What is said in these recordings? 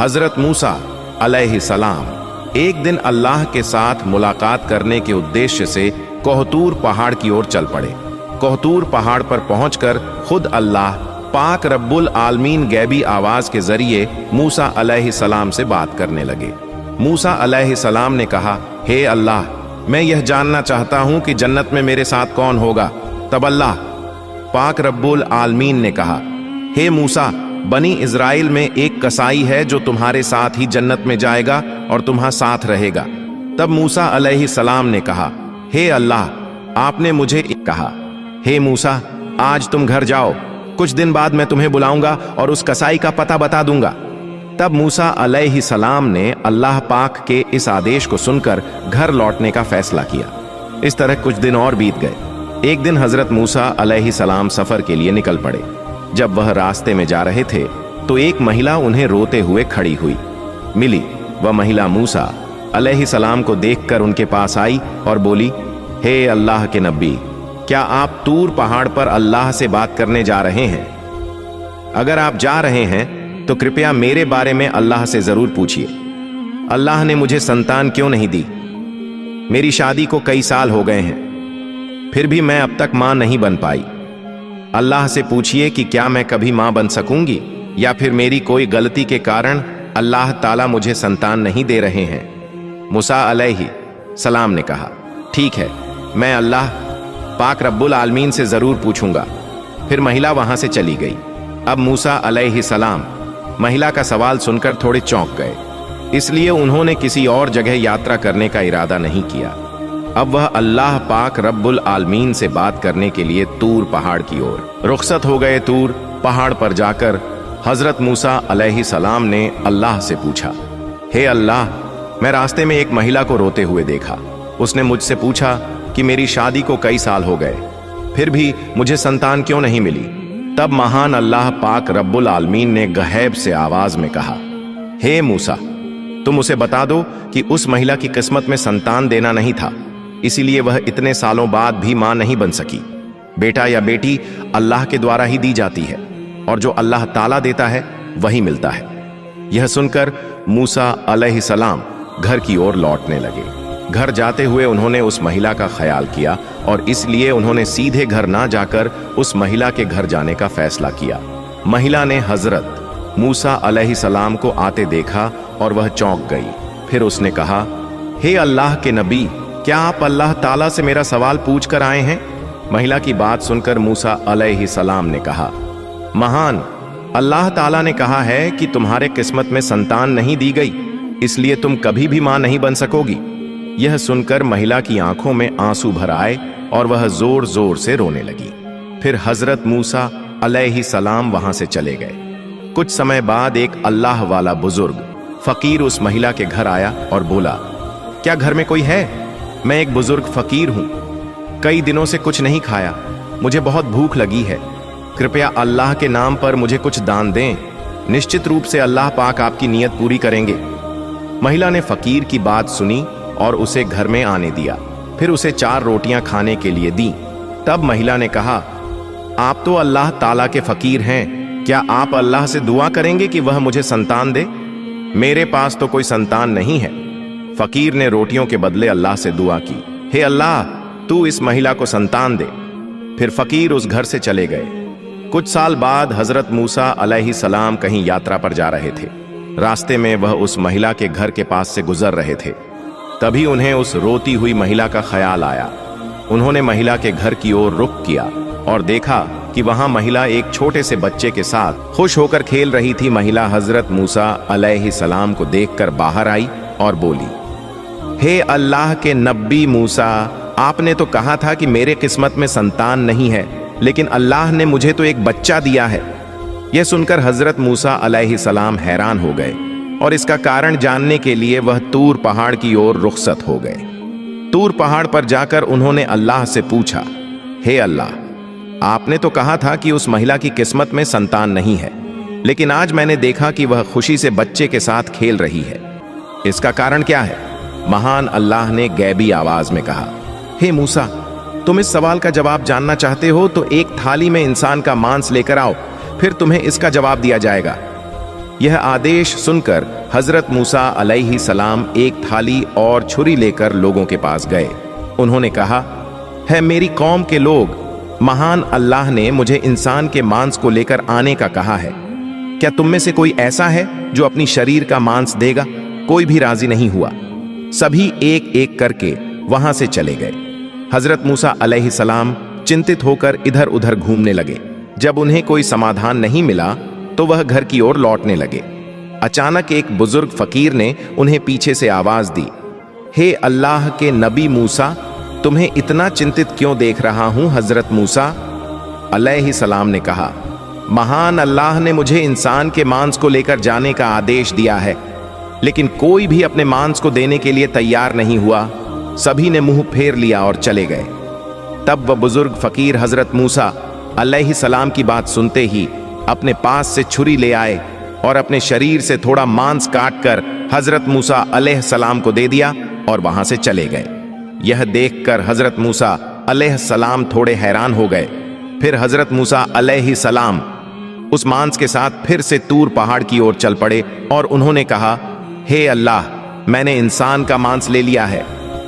हजरत मूसा अलैहिस्सलाम एक दिन अल्लाह के साथ मुलाकात करने के उद्देश्य से कोहतूर पहाड़ की ओर चल पड़े। कोहतूर पहाड़ पर पहुंचकर खुद अल्लाह पाक रब्बुल आलमीन गैबी आवाज के जरिए मूसा अलैहिस्सलाम से बात करने लगे। मूसा अलैहिस्सलाम ने कहा, हे अल्लाह, मैं यह जानना चाहता हूं कि जन्नत में मेरे साथ कौन होगा। तब अल्लाह पाक रब्बुल आलमीन ने कहा, हे मूसा, बनी इज़राइल में एक कसाई है जो तुम्हारे साथ ही जन्नत में जाएगा और तुम्हारे साथ रहेगा। तब मूसा अलैहिस्सलाम ने कहा, हे अल्लाह, आपने मुझे कहा, हे मूसा, आज तुम घर जाओ, कुछ दिन बाद मैं तुम्हें बुलाऊंगा और उस कसाई का पता बता दूंगा। तब मूसा अलैहिस्सलाम ने अल्लाह पाक के इस आदेश को सुनकर घर लौटने का फैसला किया। इस तरह कुछ दिन और बीत गए। एक दिन हजरत मूसा अलैहिस्सलाम सफर के लिए निकल पड़े। जब वह रास्ते में जा रहे थे तो एक महिला उन्हें रोते हुए खड़ी हुई मिली। वह महिला मूसा अलैहिस्सलाम को देखकर उनके पास आई और बोली, हे अल्लाह के नबी, क्या आप तूर पहाड़ पर अल्लाह से बात करने जा रहे हैं? अगर आप जा रहे हैं तो कृपया मेरे बारे में अल्लाह से जरूर पूछिए। अल्लाह ने मुझे संतान क्यों नहीं दी? मेरी शादी को कई साल हो गए हैं, फिर भी मैं अब तक मां नहीं बन पाई। अल्लाह से पूछिए कि क्या मैं कभी मां बन सकूंगी या फिर मेरी कोई गलती के कारण अल्लाह ताला मुझे संतान नहीं दे रहे हैं। मूसा अलैहिस्सलाम ने कहा, ठीक है, मैं अल्लाह पाक रब्बुल आलमीन से जरूर पूछूंगा। फिर महिला वहां से चली गई। अब मूसा अलैहिस्सलाम महिला का सवाल सुनकर थोड़े चौंक गए, इसलिए उन्होंने किसी और जगह यात्रा करने का इरादा नहीं किया। अब वह अल्लाह पाक रब्बुल आलमीन से बात करने के लिए तूर पहाड़ की ओर रुखसत हो गए। तूर पहाड़ पर जाकर हजरत मूसा अलैहिस्सलाम ने अल्लाह से पूछा, हे अल्लाह, मैं रास्ते में एक महिला को रोते हुए देखा। उसने मुझसे पूछा कि मेरी शादी को कई साल हो गए, फिर भी मुझे संतान क्यों नहीं मिली। तब महान अल्लाह पाक रब्बुल आलमीन ने गहैब से आवाज में कहा, हे मूसा, तुम उसे बता दो कि उस महिला की किस्मत में संतान देना नहीं था, इसीलिए वह इतने सालों बाद भी मां नहीं बन सकी। बेटा या बेटी अल्लाह के द्वारा ही दी जाती है और जो अल्लाह ताला देता है वही मिलता है। यह सुनकर मूसा अलैहिस्सलाम घर की ओर लौटने लगे। घर जाते हुए उन्होंने उस महिला का ख्याल किया और इसलिए उन्होंने सीधे घर ना जाकर उस महिला के घर जाने का फैसला किया। महिला ने हजरत मूसा अलैहिस्सलाम को आते देखा और वह चौंक गई। फिर उसने कहा, हे अल्लाह के नबी, क्या आप अल्लाह ताला से मेरा सवाल पूछ कर आए हैं? महिला की बात सुनकर मूसा अलैहिस्सलाम ने कहा, महान अल्लाह ताला ने कहा है कि तुम्हारे किस्मत में संतान नहीं दी गई, इसलिए तुम कभी भी मां नहीं बन सकोगी। यह सुनकर महिला की आंखों में आंसू भर आए और वह जोर जोर से रोने लगी। फिर हजरत मूसा अलैहिस्सलाम वहां से चले गए। कुछ समय बाद एक अल्लाह वाला बुजुर्ग फकीर उस महिला के घर आया और बोला, क्या घर में कोई है? मैं एक बुजुर्ग फकीर हूं, कई दिनों से कुछ नहीं खाया, मुझे बहुत भूख लगी है, कृपया अल्लाह के नाम पर मुझे कुछ दान दें, निश्चित रूप से अल्लाह पाक आपकी नीयत पूरी करेंगे। महिला ने फकीर की बात सुनी और उसे घर में आने दिया। फिर उसे 4 रोटियां खाने के लिए दी। तब महिला ने कहा, आप तो अल्लाह ताला के फकीर हैं, क्या आप अल्लाह से दुआ करेंगे कि वह मुझे संतान दे? मेरे पास तो कोई संतान नहीं है। फकीर ने रोटियों के बदले अल्लाह से दुआ की, हे अल्लाह, तू इस महिला को संतान दे। फिर फकीर उस घर से चले गए। कुछ साल बाद हजरत मूसा अलैहिस्सलाम कहीं यात्रा पर जा रहे थे। रास्ते में वह उस महिला के घर के पास से गुजर रहे थे। तभी उन्हें उस रोती हुई महिला का ख्याल आया। उन्होंने महिला के घर की ओर रुख किया और देखा कि वहां महिला एक छोटे से बच्चे के साथ खुश होकर खेल रही थी। महिला हजरत मूसा अलैहिस्सलाम को देखकर बाहर आई और बोली, हे अल्लाह के नबी मूसा, आपने तो कहा था कि मेरे किस्मत में संतान नहीं है, लेकिन अल्लाह ने मुझे तो एक बच्चा दिया है। यह सुनकर हजरत मूसा अलैहिस्सलाम हैरान हो गए और इसका कारण जानने के लिए वह तूर पहाड़ की ओर रुखसत हो गए। तूर पहाड़ पर जाकर उन्होंने अल्लाह से पूछा, हे अल्लाह, आपने तो कहा था कि उस महिला की किस्मत में संतान नहीं है, लेकिन आज मैंने देखा कि वह खुशी से बच्चे के साथ खेल रही है, इसका कारण क्या है? महान अल्लाह ने गैबी आवाज में कहा, हे मूसा, तुम इस सवाल का जवाब जानना चाहते हो तो एक थाली में इंसान का मांस लेकर आओ, फिर तुम्हें इसका जवाब दिया जाएगा। यह आदेश सुनकर हजरत मूसा अलैहि सलाम एक थाली और छुरी लेकर लोगों के पास गए। उन्होंने कहा, है मेरी कौम के लोग, महान अल्लाह ने मुझे इंसान के मांस को लेकर आने का कहा है। क्या तुम में से कोई ऐसा है जो अपनी शरीर का मांस देगा? कोई भी राजी नहीं हुआ। सभी एक एक करके वहां से चले गए। हजरत मूसा अलैहि सलाम चिंतित होकर इधर उधर घूमने लगे। जब उन्हें कोई समाधान नहीं मिला तो वह घर की ओर लौटने लगे। अचानक एक बुजुर्ग फकीर ने उन्हें पीछे से आवाज दी, हे अल्लाह के नबी मूसा, तुम्हें इतना चिंतित क्यों देख रहा हूं? हजरत मूसा अलैहि सलाम ने कहा, महान अल्लाह ने मुझे इंसान के मांस को लेकर जाने का आदेश दिया है, लेकिन कोई भी अपने मांस को देने के लिए तैयार नहीं हुआ। सभी ने मुंह फेर लिया और चले गए। तब वह बुजुर्ग फकीर हजरत मूसा अलैहि सलाम की बात सुनते ही अपने पास से छुरी ले आए और अपने शरीर से थोड़ा मांस काटकर हजरत मूसा अलैहि सलाम को दे दिया और वहां से चले गए। यह देखकर हजरत मूसा अलैहि सलाम थोड़े हैरान हो गए। फिर हजरत मूसा अलैहि सलाम उस मांस के साथ फिर से तूर पहाड़ की ओर चल पड़े और उन्होंने कहा, हे अल्लाह, मैंने इंसान का मांस ले लिया है,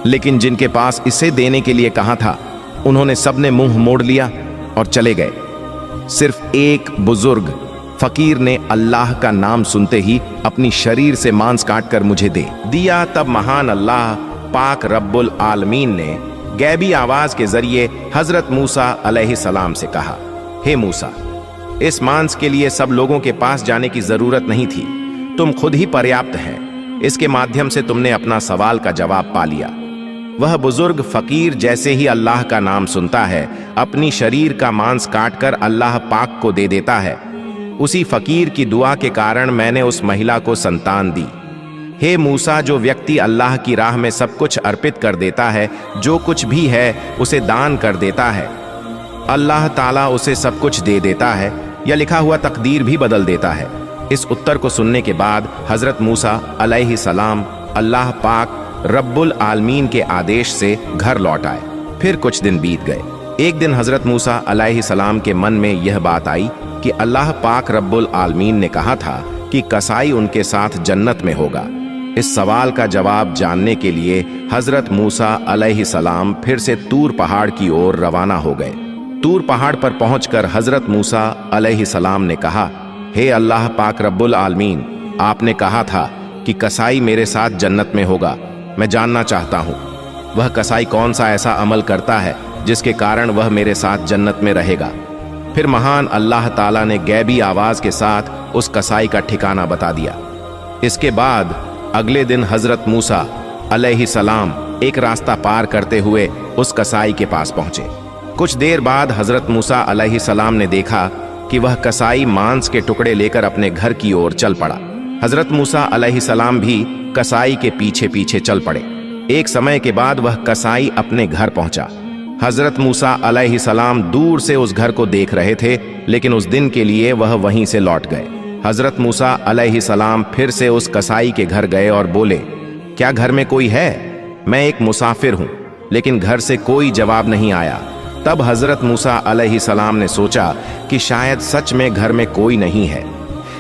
लेकिन जिनके पास इसे देने के लिए कहा था उन्होंने सबने मुंह मोड़ लिया और चले गए। सिर्फ एक बुजुर्ग फकीर ने अल्लाह का नाम सुनते ही अपनी शरीर से मांस काटकर मुझे दे दिया। तब महान अल्लाह पाक रब्बुल आलमीन ने गैबी आवाज के जरिए हजरत मूसा अलैहि सलाम से कहा, हे मूसा, इस मांस के लिए सब लोगों के पास जाने की जरूरत नहीं थी, तुम खुद ही पर्याप्त हैं। इसके माध्यम से तुमने अपना सवाल का जवाब पा लिया। वह बुजुर्ग फकीर जैसे ही अल्लाह का नाम सुनता है, अपनी शरीर का मांस काटकर अल्लाह पाक को दे देता है। उसी फकीर की दुआ के कारण मैंने उस महिला को संतान दी। हे मूसा, जो व्यक्ति अल्लाह की राह में सब कुछ अर्पित कर देता है, जो कुछ भी है उसे दान कर देता है, अल्लाह ताला उसे सब कुछ दे देता है या लिखा हुआ तकदीर भी बदल देता है। इस उत्तर को सुनने के बाद हजरत मूसा अलैहि सलाम अल्लाह पाक रब्बुल आलमीन के आदेश से घर लौट आए। फिर कुछ दिन बीत गए। एक दिन हजरत मूसा अलैहि सलाम के मन में यह बात आई कि अल्लाह पाक रब्बुल आलमीन ने कहा था कि कसाई उनके साथ जन्नत में होगा। इस सवाल का जवाब जानने के लिए हजरत मूसा अलैहि सलाम फिर से तूर पहाड़ की ओर रवाना हो गए। तूर पहाड़ पर पहुंचकर हजरत मूसा अलैहि सलाम ने कहा, हे अल्लाह पाक रब्बुल आलमीन, आपने कहा था कि कसाई मेरे साथ जन्नत में होगा। मैं जानना चाहता हूँ वह कसाई कौन सा ऐसा अमल करता है जिसके कारण वह मेरे साथ जन्नत में रहेगा। फिर महान अल्लाह ताला ने गैबी आवाज के साथ उस कसाई का ठिकाना बता दिया। इसके बाद अगले दिन हजरत मूसा अलैहि सलाम एक रास्ता पार करते हुए उस कसाई के पास पहुंचे। कुछ देर बाद हजरत मूसा अलैहि सलाम ने देखा कि वह कसाई मांस के टुकड़े लेकर अपने घर की ओर चल पड़ा। हजरत मूसा अलैहि सलाम भी कसाई के पीछे पीछे चल पड़े। एक समय के बाद वह कसाई अपने घर पहुंचा। हजरत मूसा अलैहि सलाम दूर से उस घर को देख रहे थे, लेकिन उस दिन के लिए वह वहीं से लौट गए। हजरत मूसा अलैहि सलाम फिर से उस कसाई के घर गए और बोले, क्या घर में कोई है? मैं एक मुसाफिर हूं। लेकिन घर से कोई जवाब नहीं आया। तब हजरत मूसा अलैहि सलाम ने सोचा कि शायद सच में घर में कोई नहीं है।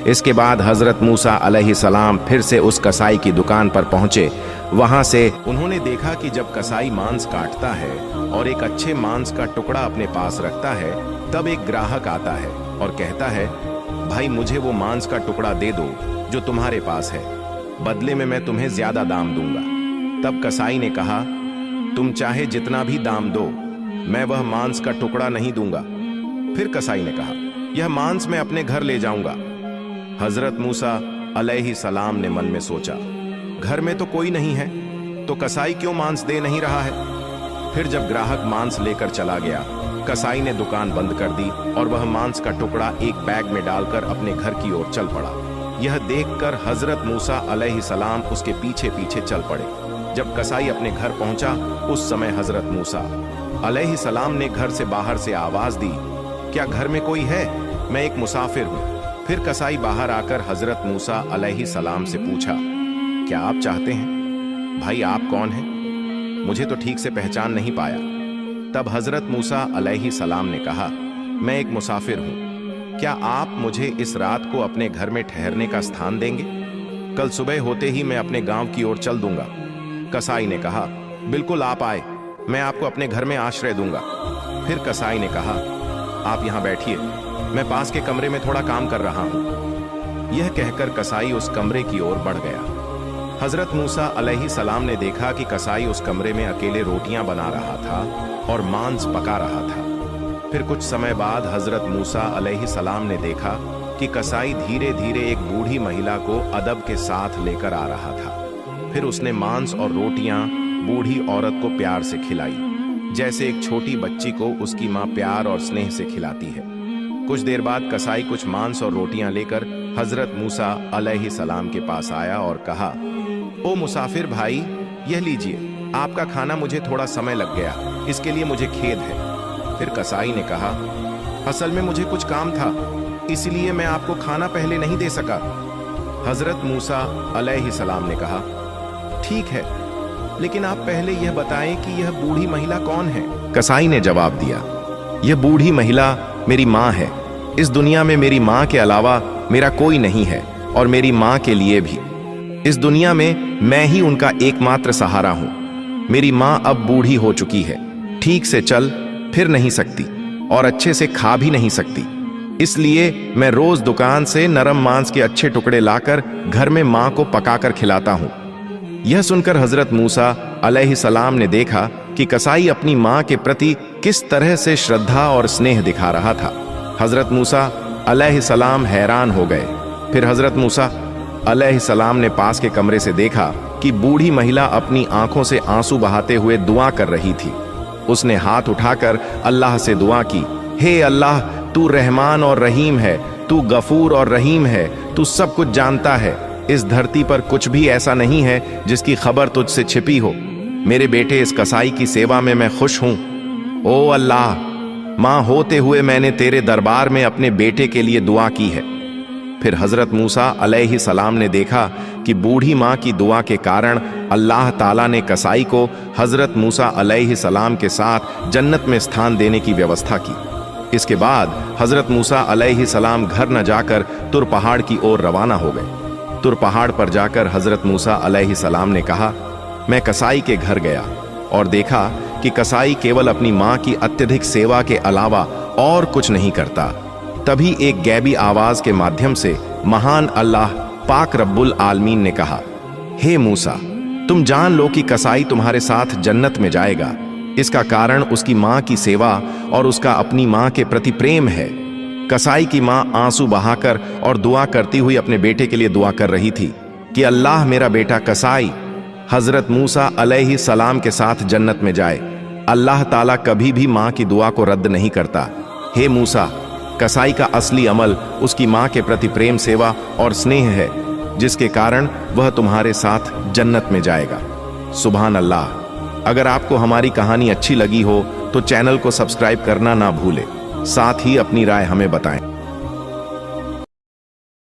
इसके बाद हजरत मूसा अलैहि सलाम फिर से उस कसाई की दुकान पर पहुंचे। वहां से उन्होंने देखा कि जब कसाई मांस काटता है और एक अच्छे मांस का टुकड़ा अपने पास रखता है, तब एक ग्राहक आता है और कहता है, भाई मुझे वो मांस का टुकड़ा दे दो जो तुम्हारे पास है, बदले में मैं तुम्हें ज्यादा दाम दूंगा। तब कसाई ने कहा, तुम चाहे जितना भी दाम दो, मैं वह मांस का टुकड़ा नहीं दूंगा। फिर कसाई ने कहा, यह मांस मैं अपने घर ले जाऊंगा। हजरत मूसा अलैहि सलाम ने मन में सोचा, घर में तो कोई नहीं है, तो कसाई क्यों मांस दे नहीं रहा है? फिर जब ग्राहक मांस लेकर चला गया, कसाई ने दुकान बंद कर दी और वह मांस का टुकड़ा एक बैग में डालकर अपने घर की ओर चल पड़ा। यह देखकर हजरत मूसा अलैहि सलाम उसके पीछे पीछे चल पड़े। जब कसाई अपने घर पहुंचा, उस समय हजरत मूसा अलैहि सलाम ने घर से बाहर से आवाज दी, क्या घर में कोई है? मैं एक मुसाफिर हूं। फिर कसाई बाहर आकर हजरत मूसा अलैहि सलाम से पूछा, क्या आप चाहते हैं? भाई आप कौन हैं? मुझे तो ठीक से पहचान नहीं पाया। तब हजरत मूसा अलैहि सलाम ने कहा, मैं एक मुसाफिर हूं। क्या आप मुझे इस रात को अपने घर में ठहरने का स्थान देंगे? कल सुबह होते ही मैं अपने गांव की ओर चल दूंगा। कसाई ने कहा, बिल्कुल आप आए, मैं आपको अपने घर में आश्रय दूंगा। फिर कसाई ने कहा, आप यहां बैठिए, मैं पास के कमरे में थोड़ा काम कर रहा हूं। यह कहकर कसाई उस कमरे की ओर बढ़ गया। हजरत मूसा अलैहिस्सलाम ने देखा कि कसाई उस कमरे में अकेले रोटियां बना रहा था और मांस पका रहा था। फिर कुछ समय बाद हजरत मूसा अलैहिस्सलाम ने देखा कि कसाई धीरे धीरे एक बूढ़ी महिला को अदब के साथ लेकर आ रहा था। फिर उसने मांस और रोटियां बूढ़ी औरत को प्यार से खिलाई, जैसे एक छोटी बच्ची को उसकी मां प्यार और स्नेह से खिलाती है। कुछ देर बाद कसाई कुछ मांस और रोटियां लेकर हजरत मूसा अलैहिस्सलाम के पास आया और कहा, ओ मुसाफिर भाई, यह लीजिए, आपका खाना मुझे थोड़ा समय लग गया, इसके लिए मुझे खेद है। फिर कसाई ने कहा, असल में मुझे कुछ काम था, इसलिए मैं आपको खाना पहले नहीं दे सका। हजरत मूसा अलैहिस्सलाम ने कहा, ठीक है, लेकिन आप पहले यह बताएं कि यह बूढ़ी महिला कौन है? कसाई ने जवाब दिया, यह बूढ़ी महिला मेरी माँ है। इस दुनिया में मेरी माँ के अलावा मेरा कोई नहीं है, और मेरी माँ के लिए भी इस दुनिया में मैं ही उनका एकमात्र सहारा हूं। मेरी माँ अब बूढ़ी हो चुकी है, ठीक से चल फिर नहीं सकती और अच्छे से खा भी नहीं सकती। इसलिए मैं रोज दुकान से नरम मांस के अच्छे टुकड़े लाकर घर में माँ को पकाकर खिलाता हूं। यह सुनकर हजरत मूसा अलैहिस्सलाम ने देखा कि कसाई अपनी माँ के प्रति किस तरह से श्रद्धा और स्नेह दिखा रहा था। हजरत मूसा अलैहिस्सलाम हैरान हो गए। फिर हजरत मूसा अलैहिस्सलाम ने पास के कमरे से देखा कि बूढ़ी महिला अपनी आंखों से आंसू बहाते हुए दुआ कर रही थी। उसने हाथ उठाकर अल्लाह से दुआ की, हे अल्लाह, तू रहमान और रहीम है, तू गफूर और रहीम है, तू सब कुछ जानता है। इस धरती पर कुछ भी ऐसा नहीं है जिसकी खबर तुझसे छिपी हो। मेरे बेटे इस कसाई की सेवा में मैं खुश हूं। ओ अल्लाह, मां होते हुए मैंने तेरे दरबार में अपने बेटे के लिए दुआ की है। फिर हजरत मूसा अलैहिस्सलाम ने देखा कि बूढ़ी मां की दुआ के कारण अल्लाह ताला ने कसाई को हजरत मूसा अलैहिस्सलाम के साथ जन्नत में स्थान देने की व्यवस्था की। इसके बाद हजरत मूसा अलैहिस्सलाम घर न जाकर तुर पहाड़ की ओर रवाना हो गए। तुर पहाड़ पर जाकर हजरत मूसा अलैहिस्सलाम ने कहा, मैं कसाई के घर गया और देखा कि कसाई केवल अपनी मां की अत्यधिक सेवा के अलावा और कुछ नहीं करता। तभी एक गैबी आवाज के माध्यम से महान अल्लाह पाक रब्बुल आलमीन ने कहा, हे मूसा, तुम जान लो कि कसाई तुम्हारे साथ जन्नत में जाएगा। इसका कारण उसकी मां की सेवा और उसका अपनी मां के प्रति प्रेम है। कसाई की मां आंसू बहाकर और दुआ करती हुई अपने बेटे के लिए दुआ कर रही थी कि अल्लाह मेरा बेटा कसाई हजरत मूसा अलैहिस्सलाम के साथ जन्नत में जाए। अल्लाह ताला कभी भी मां की दुआ को रद्द नहीं करता। हे मूसा, कसाई का असली अमल उसकी मां के प्रति प्रेम, सेवा और स्नेह है, जिसके कारण वह तुम्हारे साथ जन्नत में जाएगा। सुभान अल्लाह। अगर आपको हमारी कहानी अच्छी लगी हो तो चैनल को सब्सक्राइब करना ना भूले, साथ ही अपनी राय हमें बताएं।